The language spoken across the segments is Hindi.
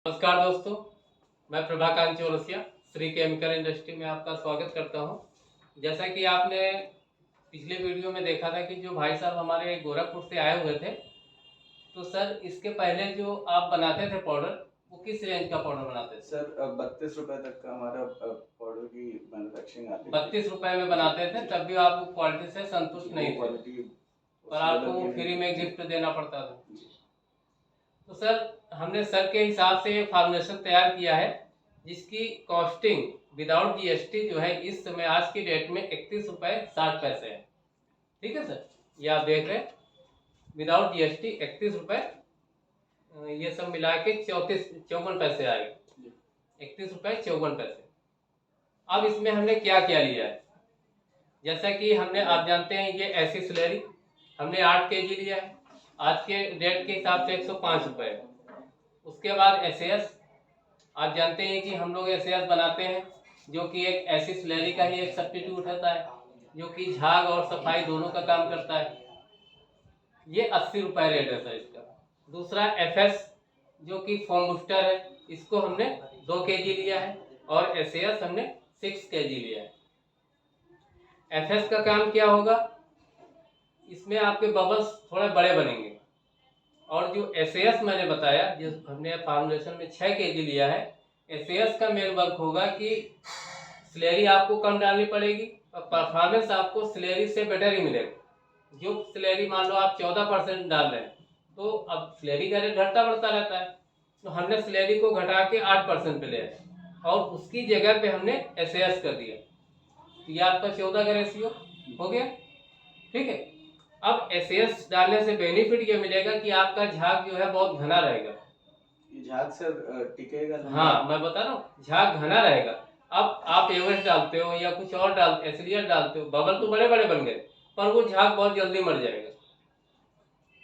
नमस्कार दोस्तों, मैं प्रभाकांत चौरसिया श्री केमिकल इंडस्ट्री में आपका स्वागत करता हूं। जैसा कि आपने पिछले वीडियो में देखा था कि जो भाई साहब हमारे गोरखपुर से आए हुए थे, तो सर इसके पहले जो आप बनाते थे पाउडर, वो किस रेंज का पाउडर बनाते थे? सर 32 रुपए तक का हमारा पाउडर की मैन्युफैक्चरिंग आती है। 32 रुपए में बनाते थे, तब भी आप क्वालिटी से संतुष्ट नहीं थे और आपको फ्री में गिफ्ट देना पड़ता था। तो सर हमने सर के हिसाब से ये फॉर्मुलेशन तैयार किया है, जिसकी कॉस्टिंग विदाउट जीएसटी जो है इस समय आज की डेट में 31 रुपये 60 पैसे है। ठीक है सर, ये आप देख रहे हैं, विदाउट जीएसटी 31 रुपये, ये सब मिला के 54 पैसे आएगा, 31 रुपये 54 पैसे। अब इसमें हमने क्या क्या लिया है, जैसा कि हमने, आप जानते हैं ये ऐसी स्लेरी हमने 8 केजी लिया है, आज के डेट के हिसाब से 105 रुपये। उसके बाद एसएस, आप जानते हैं कि हम लोग एसएस बनाते हैं, जो कि एक ऐसी स्लेरी का ही एक सब्स्टिट्यूट होता है, जो कि झाग और सफाई दोनों का काम करता है। ये 80 रुपये रेट है सर इसका। दूसरा एफएस, जो कि फोम बूस्टर है, इसको हमने 2 केजी लिया है, और एसएस हमने 6 केजी लिया है। एफएस का काम क्या होगा, इसमें आपके बबल्स थोड़े बड़े बनेंगे, और जो एसएस मैंने बताया, जिस हमने फार्मुलेशन में 6 केजी लिया है, एसएस का मेन वर्क होगा कि स्लेरी आपको कम डालनी पड़ेगी और परफॉर्मेंस आपको स्लेरी से बेटर ही मिलेगा। जो स्लेरी मान लो आप 14% डाल रहे हैं, तो अब स्लेरी का रेट घटता बढ़ता रहता है, तो हमने स्लेरी को घटा के 8% पे ले आए और उसकी जगह पे हमने एसएस कर दिया, तो ये आपका 14 का रेशियो हो गया। ठीक है, अब एसएस डालने से बेनिफिट ये मिलेगा कि आपका झाग जो है बहुत घना रहेगा। झाग सर टिकेगा? हाँ, मैं बता रहा हूँ, झाग घना रहेगा। अब आप एवरेस्ट डालते हो या कुछ और एसिलियर डालते हो, बबल तो बड़े बड़े बन गए, पर वो झाग बहुत जल्दी मर जाएगा।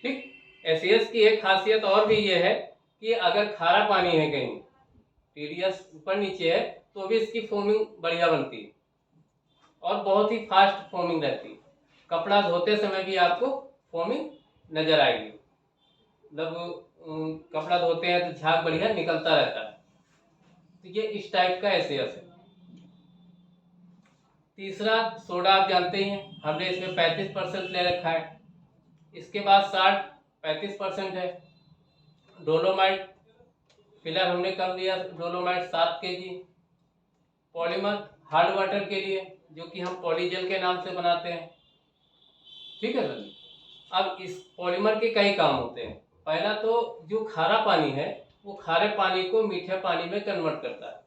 ठीक, एसएस की एक खासियत और भी ये है कि अगर खारा पानी है कहीं, टीडीएस ऊपर नीचे है, तो भी इसकी फोमिंग बढ़िया बनती है और बहुत ही फास्ट फोमिंग रहती है। कपड़ा धोते समय भी आपको फोमिंग नजर आएगी, मतलब कपड़ा धोते हैं तो झाग बढ़िया निकलता रहता है। तो ये इस टाइप का एसएस है। तीसरा सोडा, आप जानते ही हैं, हमने इसमें 35% ले रखा है। इसके बाद 35% है। डोलोमाइट फिलर हमने कर दिया, dolomite 7 KG. Polymer hard water के लिए, जो कि हम पॉलीजेल के नाम से बनाते हैं। ठीक है सर, अब इस पॉलीमर के कई काम होते हैं। पहला तो जो खारा पानी है, वो खारे पानी को मीठे पानी में कन्वर्ट करता है,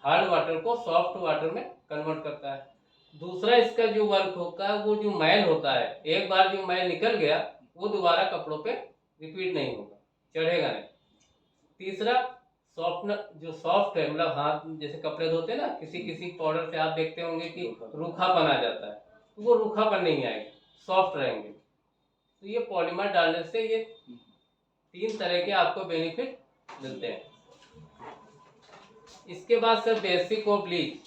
हार्ड वाटर को सॉफ्ट वाटर में कन्वर्ट करता है। दूसरा इसका जो वर्क होता है, वो जो मैल होता है, एक बार जो मैल निकल गया वो दोबारा कपड़ों पे रिपीट नहीं होगा, चढ़ेगा नहीं। तीसरा सॉफ्टनर, जो सॉफ्ट है, मतलब हाथ जैसे कपड़े धोते हैं ना, किसी किसी पाउडर से आप देखते होंगे कि रूखापन आ जाता है, तो वो रूखापन नहीं आएगा, सॉफ्ट रहेंगे। तो ये पॉलीमर डालने से ये 3 तरह के आपको बेनिफिट मिलते हैं। इसके बाद sir basic of bleach,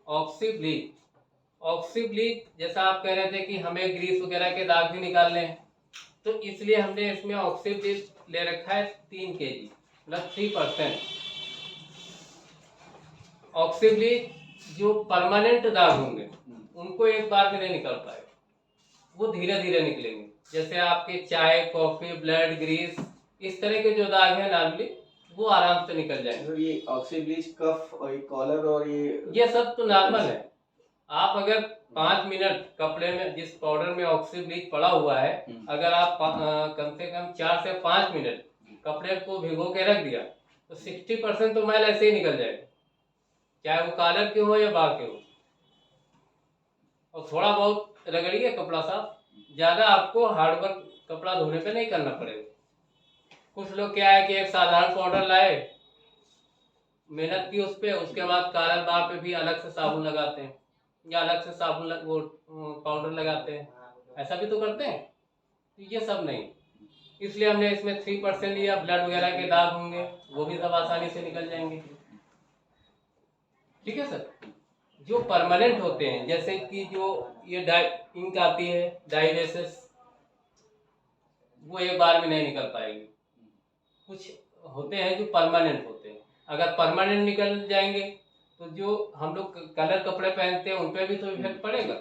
oxy bleach. Oxy bleach, जैसा आप कह रहे थे कि हमें ग्रीस वगैरह के दाग भी निकालने हैं, तो इसलिए हमने इसमें ऑक्सी ब्लीच ले रखा है 3 केजी, मतलब 3%। ऑक्सी ब्लीच जो परमानेंट दाग होंगे उनको एक बार में नहीं निकल पाएगा, वो धीरे धीरे निकलेंगे। जैसे आपके चाय, कॉफी, ब्लड, ग्रीस, इस तरह के जो दाग हैं नॉर्मली, वो आराम से निकल जाएंगे। ये ऑक्सी ब्लीच, कफ और ये कॉलर और ये सब तो नॉर्मल है। आप अगर 5 मिनट कपड़े में, जिस पाउडर में ऑक्सी ब्लीच पड़ा हुआ है, अगर आप कम से कम 4 से 5 मिनट कपड़े को भिगो के रख दिया, तो 60% तो मैल ऐसे ही निकल जाएगा, चाहे वो कॉलर के हो या बाल के हो। और थोड़ा बहुत रगड़िए कपड़ा साफ, ज़्यादा आपको हार्डवर्क कपड़ा धोने पे नहीं करना पड़ेगा। कुछ लोग क्या है कि एक साधारण पाउडर लाए, मेहनत की उस पर, उसके बाद कॉलर बार पे भी अलग से साबुन लगाते हैं या अलग से साबुन वो पाउडर लगाते हैं, ऐसा भी तो करते हैं। तो ये सब नहीं, इसलिए हमने इसमें 3% लिया। ब्लड वगैरह के दाग होंगे वो भी सब आसानी से निकल जाएंगे। ठीक है सर, जो परमानेंट होते हैं, जैसे कि जो ये इंक आती है डाइलेसिस, वो एक बार में नहीं निकल पाएगी। कुछ होते हैं जो परमानेंट होते हैं। अगर परमानेंट निकल जाएंगे तो जो हम लोग कलर कपड़े पहनते हैं उन पर भी तो इफेक्ट पड़ेगा।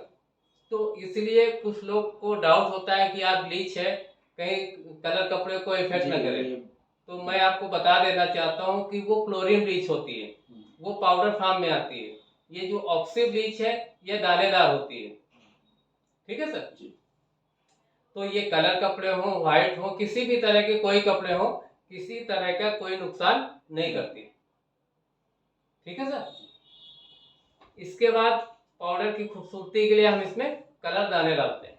तो इसलिए कुछ लोग को डाउट होता है कि यार ब्लीच है कहीं कलर कपड़े को इफेक्ट न करे। तो मैं आपको बता देना चाहता हूँ कि वो क्लोरीन ब्लीच होती है, वो पाउडर फॉर्म में आती है। ये जो ऑक्सी ब्लीच है ये दानेदार होती है। ठीक है सर जी। तो ये कलर कपड़े हो, व्हाइट हो, किसी भी तरह के कोई कपड़े हो, किसी तरह का कोई नुकसान नहीं करती। ठीक है सर। इसके बाद पाउडर की खूबसूरती के लिए हम इसमें कलर दाने डालते हैं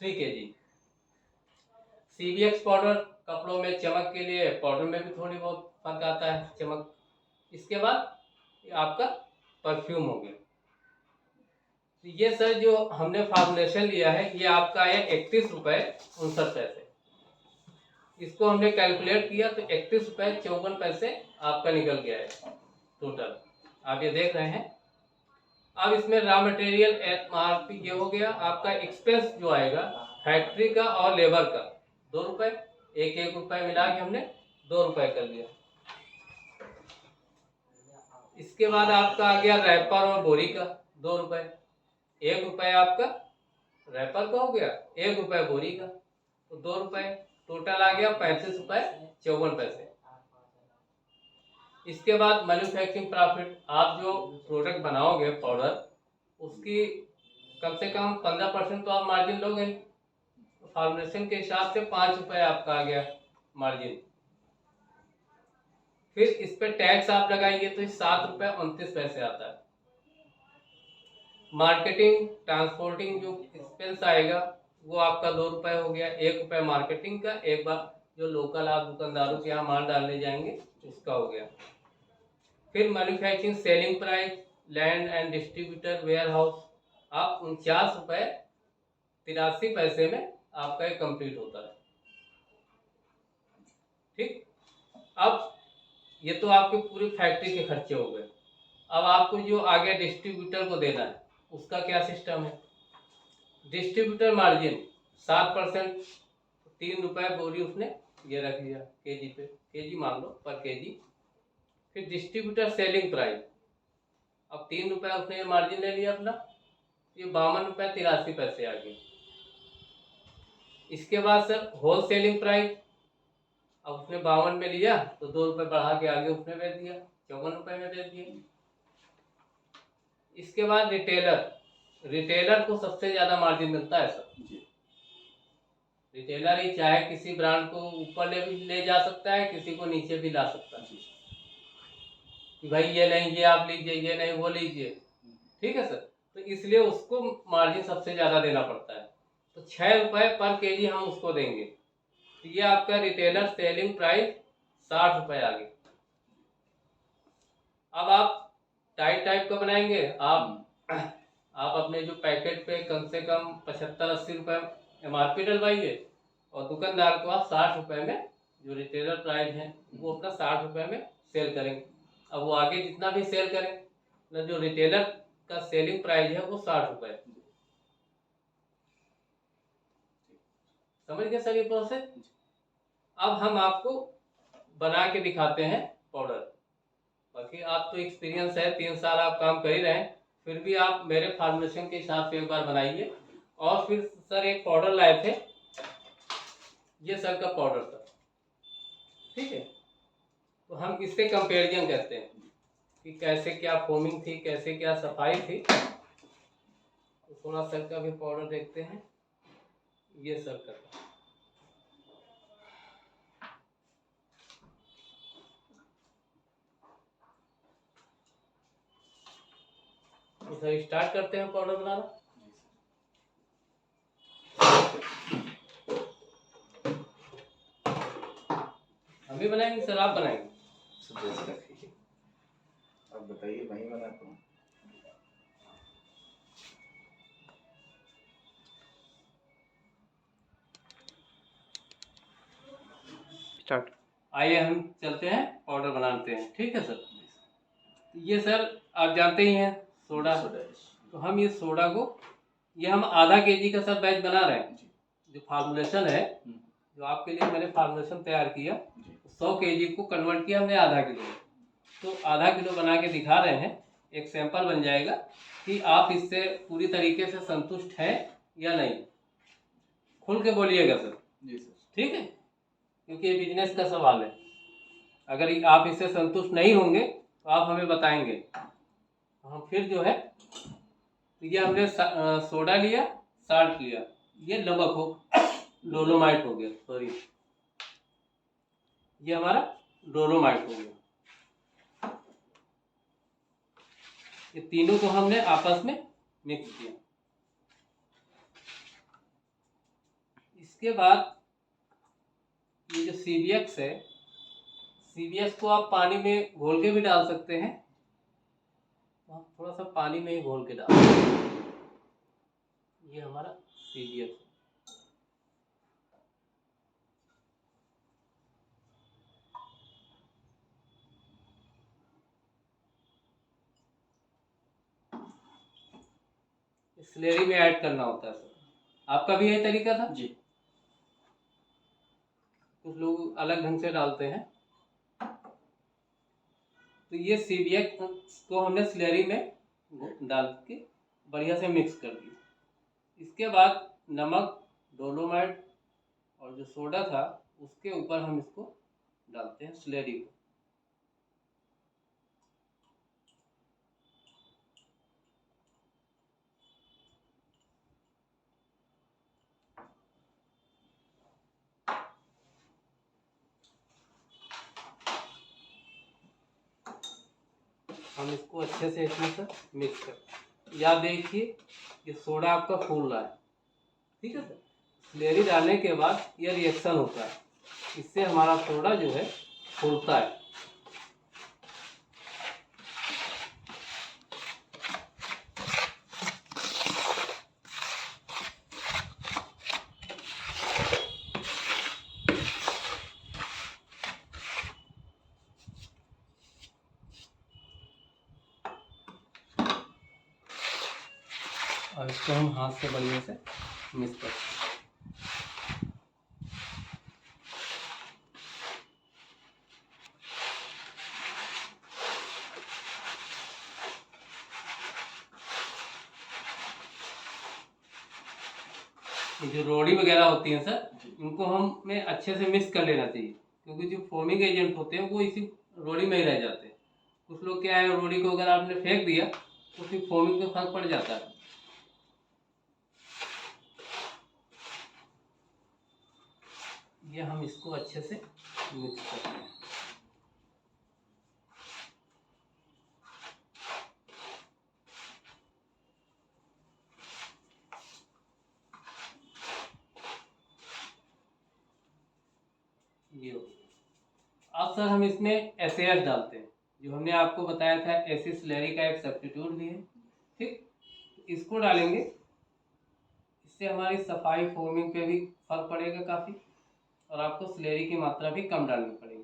3 kg। CBX पाउडर कपड़ों में चमक के लिए, पाउडर में भी थोड़ी बहुत फर्क आता है चमक। इसके बाद आपका परफ्यूम हो गया। तो ये सर जो हमने फॉर्मुलेशन लिया है ये आपका है 31 रुपये 59 पैसे। इसको हमने कैलकुलेट किया तो 31 रुपये 54 पैसे आपका निकल गया है टोटल। आप ये देख रहे हैं। अब इसमें रॉ मटेरियल MRP ये हो गया। आपका एक्सपेंस जो आएगा फैक्ट्री का और लेबर का 2 रुपये, एक रुपये मिला के हमने 2 रुपये कर लिया। इसके बाद आपका आ गया रैपर और बोरी का 2 रुपये, 1 रुपये आपका रैपर का हो गया, 1 रुपये बोरी का, तो 2 रुपये, टोटल आ गया 35 रुपये 54 पैसे। इसके बाद मैन्युफैक्चरिंग प्रॉफिट, आप जो प्रोडक्ट बनाओगे पाउडर उसकी कम से कम 15% तो आप मार्जिन लोगे। तो फॉर्मुलेशन के हिसाब से 5 रुपये आपका आ गया मार्जिन। फिर इस पे टैक्स आप लगाएंगे तो 7 रुपये 29 पैसे आता है। मार्केटिंग ट्रांसपोर्टिंग जो एक्सपेंस आएगा वो आपका 2 रुपये हो गया, 1 रुपये मार्केटिंग का, एक बार जो लोकल आप दुकानदारों के यहाँ माल डालने जाएंगे उसका हो गया। फिर manufacturing selling price, land and distributor warehouse, आप 49 रुपये 83 पैसे में आपका ये कंप्लीट होता है। ठीक। अब ये तो आपके पूरी फैक्ट्री के खर्चे हो गए। अब आपको जो आगे डिस्ट्रीब्यूटर को देना है उसका क्या सिस्टम है। डिस्ट्रीब्यूटर मार्जिन 7%, 3 रुपये बोरी उसने ये रख लिया केजी पे, केजी मान लो पर केजी। फिर डिस्ट्रीब्यूटर सेलिंग प्राइस, अब 3 रुपये उसने ये मार्जिन ले लिया अपना, ये 52 रुपये 83 पैसे आ गए। इसके बाद सर होल सेलिंग प्राइस, अब उसने 52 में लिया तो 2 रुपये बढ़ा के आगे उसने बेच दिया, 54 रुपये में बेच दिया। इसके बाद रिटेलर को सबसे ज्यादा मार्जिन मिलता है सर। रिटेलर ही चाहे किसी ब्रांड को ऊपर ले जा सकता है, किसी को नीचे भी ला सकता है कि भाई ये नहीं ये आप लीजिए, ये नहीं वो लीजिए। ठीक है सर। तो इसलिए उसको मार्जिन सबसे ज्यादा देना पड़ता है। तो 6 रुपये पर केजी हम उसको देंगे। तो ये आपका रिटेलर सेलिंग प्राइस 60 रुपये आ गए। अब आप टाइप का बनाएंगे, आप अपने जो पैकेट पे कम से कम 75-80 रुपये MRP डलवाइए और दुकानदार को आप 60 रुपये में जो रिटेलर प्राइस है वो अपना 60 रुपये में सेल करेंगे। अब वो आगे जितना भी सेल करें, मतलब जो रिटेलर का सेलिंग प्राइस है वो 60 रुपये। समझ गए सर ये प्रोसेस। अब हम आपको बना के दिखाते हैं पाउडर। बाकी आप तो एक्सपीरियंस है, 3 साल आप काम कर ही रहे हैं, फिर भी आप मेरे फॉर्मुलेशन के हिसाब से एक बार बनाइए। और फिर सर एक पाउडर लाए थे, ये सर का पाउडर था। ठीक है। तो हम इससे कंपेरिजन करते हैं कि कैसे क्या फोमिंग थी, कैसे क्या सफाई थी। तो थोड़ा सर का भी पाउडर देखते हैं। ये सर का तो सर स्टार्ट करते हैं पाउडर बनाना। हम भी बनाएंगे सर, आप बनाएंगे? आप बताइए, मैं ही बनाता हूँ। स्टार्ट। आइए हम चलते हैं पाउडर बनाते हैं। ठीक है सर। ये सर आप जानते ही हैं सोडा। तो हम ये सोडा को, ये हम आधा केजी का सर बैच बना रहे हैं। जो फार्मूलेशन है जो आपके लिए मैंने फॉर्मुलेशन तैयार किया 100 kg को कन्वर्ट किया हमने आधा किलो में। तो आधा किलो बना के दिखा रहे हैं, एक सैंपल बन जाएगा कि आप इससे पूरी तरीके से संतुष्ट हैं या नहीं। खुल के बोलिएगा सर। जी सर। ठीक है, क्योंकि ये बिजनेस का सवाल है। अगर आप इससे संतुष्ट नहीं होंगे तो आप हमें बताएंगे, हम फिर जो है, तो ये हमने सोडा लिया, साल्ट लिया, ये नमक हो, डोलोमाइट हो गया, सॉरी ये हमारा डोलोमाइट हो गया। ये तीनों को हमने आपस में मिक्स किया। इसके बाद ये जो CBX है, CBX को आप पानी में घोल के भी डाल सकते हैं। आप थोड़ा सा पानी में ही घोल के डाल, ये हमारा CBX है। स्लेरी में ऐड करना होता है सर। आपका भी यही तरीका था जी। कुछ लोग अलग ढंग से डालते हैं। तो ये CBX को हमने स्लेरी में डाल के बढ़िया से मिक्स कर दिया। इसके बाद नमक, डोलोमाइट और जो सोडा था उसके ऊपर हम इसको डालते हैं, स्लेरी को। हम इसको अच्छे से इसमें से मिक्स कर, या देखिए ये सोडा आपका फूल रहा है। ठीक है सर, स्लेरी डालने के बाद ये रिएक्शन होता है, इससे हमारा सोडा जो है फूलता है। और इसको हम हाथ से बढ़िया से मिक्स करते हैं। ये जो रोड़ी वगैरह होती हैं सर, इनको हमें अच्छे से मिक्स कर लेना चाहिए, क्योंकि जो फोमिंग एजेंट होते हैं वो इसी रोड़ी में ही रह जाते हैं। कुछ लोग क्या है, रोड़ी को अगर आपने फेंक दिया तो फिर फोमिंग पे फर्क पड़ जाता है। ये हम इसको अच्छे से मिक्स करते हैं। ये अब सर हम इसमें SAS डालते हैं, जो हमने आपको बताया था एसिड स्लेरी का एक सब्स्टिट्यूट भी है। ठीक, इसको डालेंगे, इससे हमारी सफाई फोमिंग पे भी फर्क पड़ेगा काफ़ी, और आपको स्लेरी की मात्रा भी कम डालनी पड़ेगी।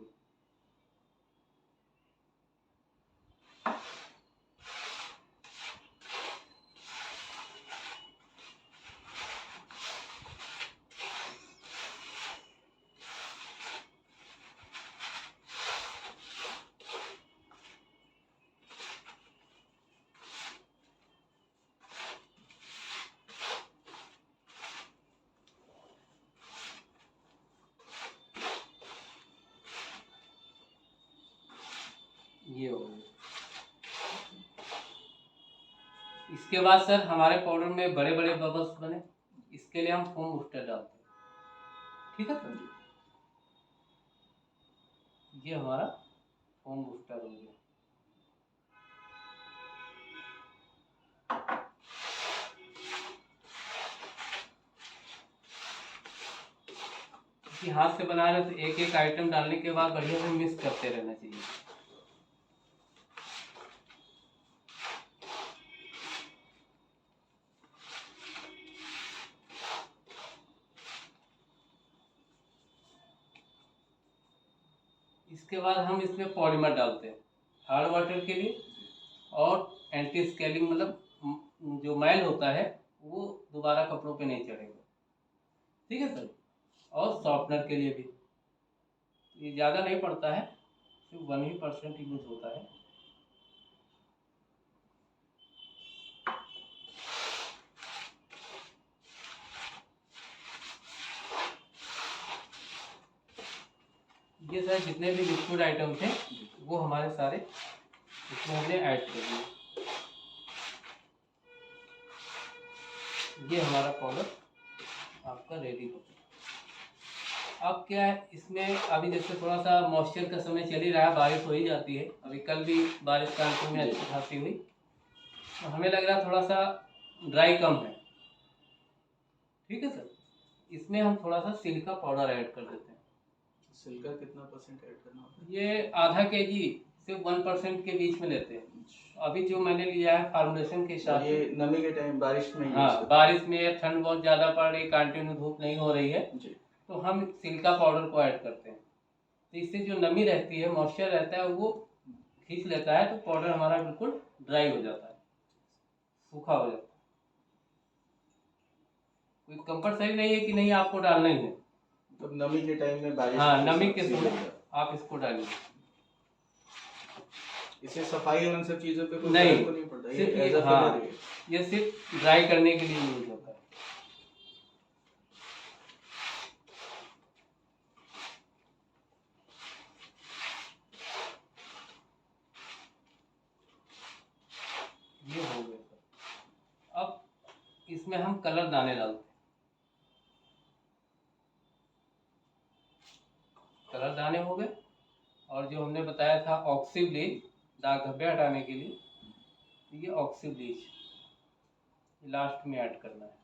ये हो गया। इसके बाद सर हमारे पाउडर में बड़े बड़े बबल्स बने, इसके लिए हम फोम बूस्टर डालते हैं। ठीक है सर, ये हमारा फोम बूस्टर हो गया। कि हाथ से बना रहे तो एक एक आइटम डालने के बाद बढ़िया से मिक्स करते रहना चाहिए। इसके बाद हम इसमें पॉलीमर डालते हैं हार्ड वाटर के लिए, और एंटी स्केलिंग, मतलब जो मैल होता है वो दोबारा कपड़ों पे नहीं चढ़ेगा। ठीक है सर, और सॉफ्टनर के लिए भी। ये ज़्यादा नहीं पड़ता है, सिर्फ 1% यूज होता है। ये सारे जितने भी लिक्विड आइटम थे वो हमारे सारे इसमें हमने ऐड कर दिए। ये हमारा पाउडर आपका रेडी हो गया। अब क्या है इसमें, अभी जैसे थोड़ा सा मॉइस्चर का समय चल ही रहा है, बारिश हो ही जाती है, अभी कल भी बारिश कानपुर में अच्छी खासी हुई, तो हमें लग रहा थोड़ा सा ड्राई कम है। ठीक है सर, इसमें हम थोड़ा सा सिलिका पाउडर ऐड कर देते हैं। सिल्का कितना % ऐड करना होता है? ये आधा केजी सिर्फ 1% के बीच में लेते हैं। अभी जो मैंने लिया है फार्मुलेशन के हिसाब से। ये नमी के टाइम बारिश में हाँ, बारिश में ठंड बहुत ज़्यादा पड़ रही, कंटिन्यू धूप नहीं हो रही है जी, तो हम सिलिका पाउडर को ऐड करते हैं। तो इससे जो नमी रहती है, मॉइस्चर रहता है, वो खींच लेता है, तो पाउडर हमारा बिल्कुल ड्राई हो जाता है, सूखा हो जाता है। कोई कंपलसरी नहीं है कि नहीं आपको डालना ही है। मतलब नमी के टाइम में बारिश, हाँ, नमी के समय आप इसको डालिए। इसे सफाई और उन सब चीजों पे कोई नहीं, फर्क तो नहीं पड़ता, सिर्फ ये ये, एज अ हाँ, फिलर है। ये सिर्फ ड्राई करने के लिए यूज होता है। ये हो गया सर। अब इसमें हम कलर दाने डालते हैं। कलर दाने हो गए, और जो हमने बताया था ऑक्सी ब्लीच, दाग धब्बे हटाने के लिए, ये ऑक्सी ब्लीच लास्ट में ऐड करना है।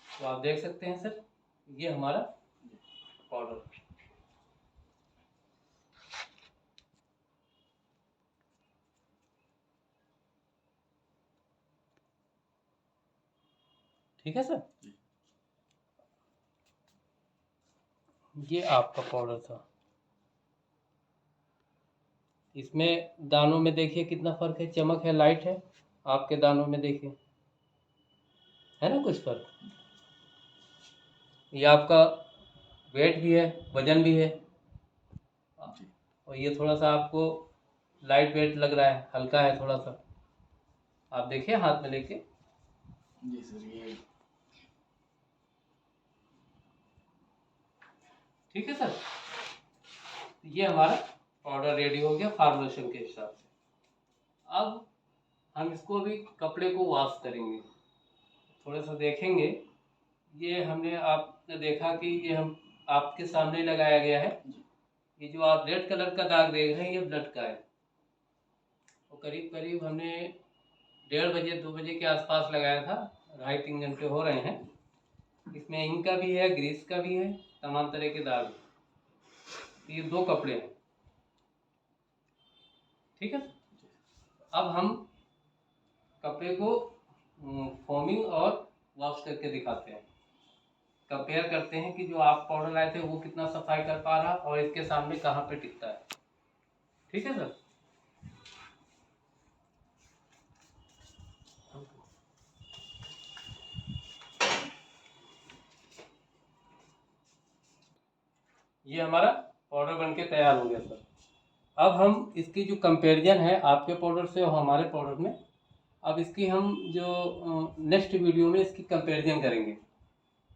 तो आप देख सकते हैं सर, ये हमारा पाउडर। ठीक है सर, ये आपका पाउडर था। इसमें दानों में देखिए कितना फर्क है, चमक है, लाइट है। आपके दानों में देखिए, है ना कुछ फर्क। ये आपका वेट भी है, वजन भी है, और ये थोड़ा सा आपको लाइट वेट लग रहा है, हल्का है थोड़ा सा। आप देखिए हाथ में लेके। जी सर, ये ठीक है सर, ये हमारा पाउडर रेडी हो गया फार्मुलेशन के हिसाब से। अब हम इसको अभी कपड़े को वॉश करेंगे। थोड़ा सा देखेंगे, ये हमने, आपने देखा कि ये हम आपके सामने लगाया गया है। ये जो आप रेड कलर का दाग देख रहे हैं, ये ब्लड का है। तो करीब करीब हमने 1:30 बजे 2 बजे के आसपास लगाया था, 2.5-3 घंटे हो रहे हैं। इसमें इंक का भी है, ग्रीस का भी है, तमाम तरह के दाग। तो ये 2 कपड़े हैं। ठीक है, अब हम कपड़े को फोमिंग और वॉश करके दिखाते हैं। कंपेयर करते हैं कि जो आप पाउडर लाए थे वो कितना सफाई कर पा रहा और इसके सामने कहाँ पे टिकता है। ठीक है सर, ये हमारा पाउडर बनके तैयार हो गया सर। अब हम इसकी जो कंपैरिजन है आपके पाउडर से और हमारे पाउडर में, अब इसकी हम जो नेक्स्ट वीडियो में इसकी कंपैरिजन करेंगे।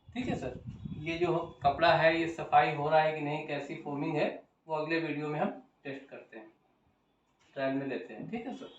ठीक है सर, ये जो कपड़ा है ये सफाई हो रहा है कि नहीं, कैसी फोमिंग है, वो अगले वीडियो में हम टेस्ट करते हैं, ट्रायल में लेते हैं। ठीक है सर।